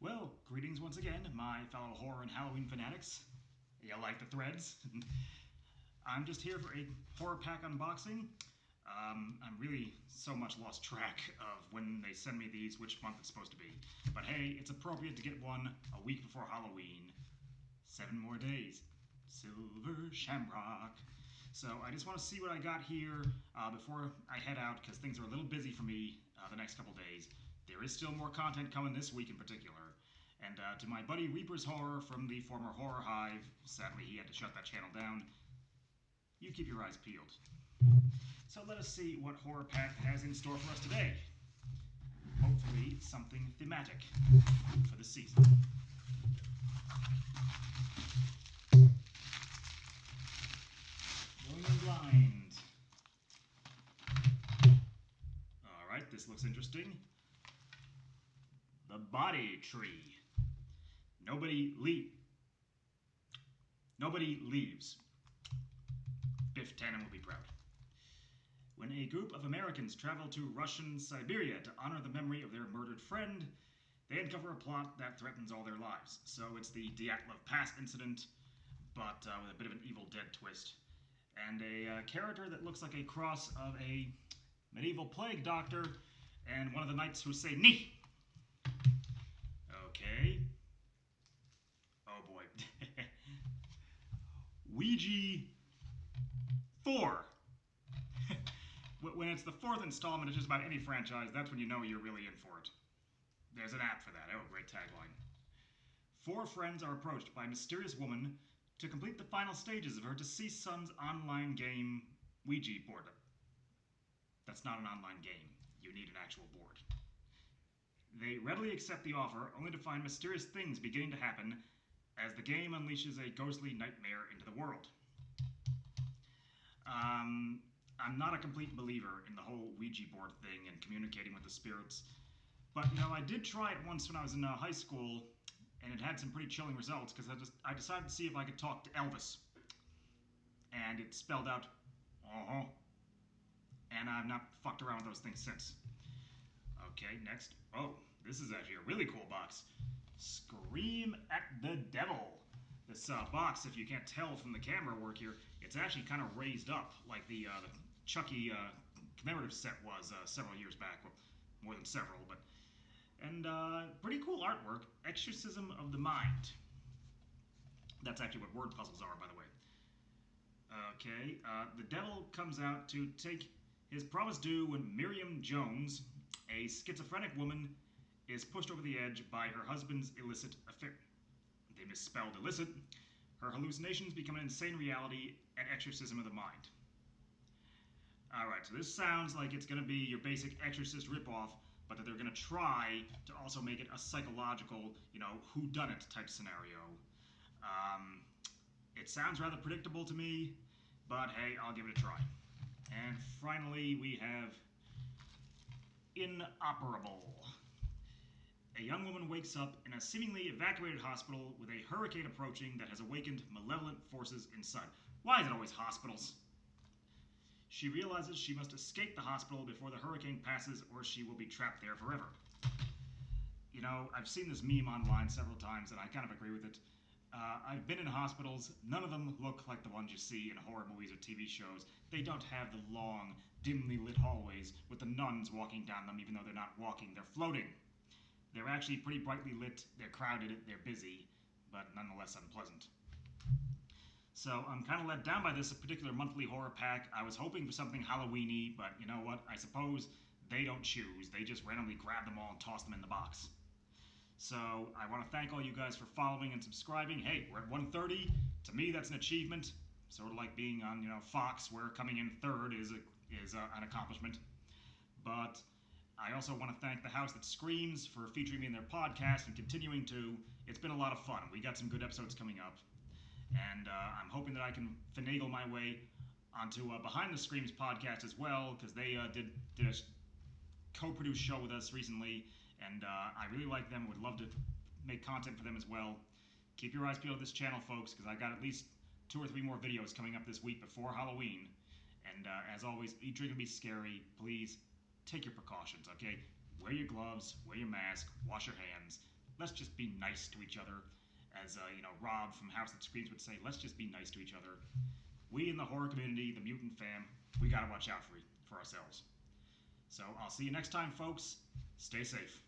Well, greetings once again, my fellow horror and Halloween fanatics. You like the threads? I'm just here for a horror pack unboxing. I'm really so much lost track of when they send me these, which month it's supposed to be. But hey, it's appropriate to get one a week before Halloween. 7 more days. Silver Shamrock. So I just want to see what I got here before I head out, because things are a little busy for me the next couple days. There is still more content coming this week in particular. And to my buddy Reaper's Horror from the former Horror Hive, sadly he had to shut that channel down, you keep your eyes peeled. So let us see what Horror Pack has in store for us today. Hopefully something thematic for the season. Going in blind. Alright, this looks interesting. The Body Tree. Nobody leaves. Biff Tannen will be proud. When a group of Americans travel to Russian Siberia to honor the memory of their murdered friend, they uncover a plot that threatens all their lives. So it's the Dyatlov Pass incident, but with a bit of an Evil Dead twist. And a character that looks like a cross of a medieval plague doctor and one of the knights who say "Nee." Okay. Oh boy. Ouija IV. When it's the 4th installment of just about any franchise, that's when you know you're really in for it. There's an app for that. Oh, great tagline. 4 friends are approached by a mysterious woman to complete the final stages of her deceased son's online game Ouija board. That's not an online game. You need an actual board. They readily accept the offer, only to find mysterious things beginning to happen as the game unleashes a ghostly nightmare into the world. I'm not a complete believer in the whole Ouija board thing and communicating with the spirits, but you know, I did try it once when I was in high school, and it had some pretty chilling results because I decided to see if I could talk to Elvis, and it spelled out and I've not fucked around with those things since. Okay, next. Oh, this is actually a really cool box. Scream at the Devil. This box, if you can't tell from the camera work here, it's actually kind of raised up like the Chucky commemorative set was several years back. Well, more than several, but... And pretty cool artwork. Exorcism of the Mind. That's actually what word puzzles are, by the way. Okay, the devil comes out to take his promise due when Miriam Jones, a schizophrenic woman, is pushed over the edge by her husband's illicit affair. They misspelled illicit. Her hallucinations become an insane reality, an exorcism of the mind. Alright, so this sounds like it's going to be your basic Exorcist ripoff, but that they're going to try to also make it a psychological, you know, whodunit type scenario. It sounds rather predictable to me, but hey, I'll give it a try. And finally, we have Inoperable. A young woman wakes up in a seemingly evacuated hospital with a hurricane approaching that has awakened malevolent forces inside. Why is it always hospitals? She realizes she must escape the hospital before the hurricane passes or she will be trapped there forever. You know, I've seen this meme online several times and I kind of agree with it. I've been in hospitals. None of them look like the ones you see in horror movies or TV shows. They don't have the long, dimly lit hallways with the nuns walking down them even though they're not walking, they're floating. They're actually pretty brightly lit, they're crowded, they're busy, but nonetheless unpleasant. So I'm kind of let down by this particular monthly horror pack. I was hoping for something Halloween-y, but you know what? I suppose they don't choose. They just randomly grab them all and toss them in the box. So I want to thank all you guys for following and subscribing. Hey, we're at 130. To me, that's an achievement. Sort of like being on, you know, Fox, where coming in third is an accomplishment. But I also want to thank The House That Screams for featuring me in their podcast and continuing to. It's been a lot of fun. We got some good episodes coming up. And I'm hoping that I can finagle my way onto Behind the Screams podcast as well, because they did a co-produced show with us recently, and I really like them. Would love to make content for them as well. Keep your eyes peeled to this channel, folks, because I got at least 2 or 3 more videos coming up this week before Halloween. And as always, each drink can be scary. Please take your precautions, okay? Wear your gloves, wear your mask, wash your hands. Let's just be nice to each other. As Rob from House That Screams would say, let's just be nice to each other. We in the horror community, the mutant fam, we gotta watch out for ourselves. So I'll see you next time, folks. Stay safe.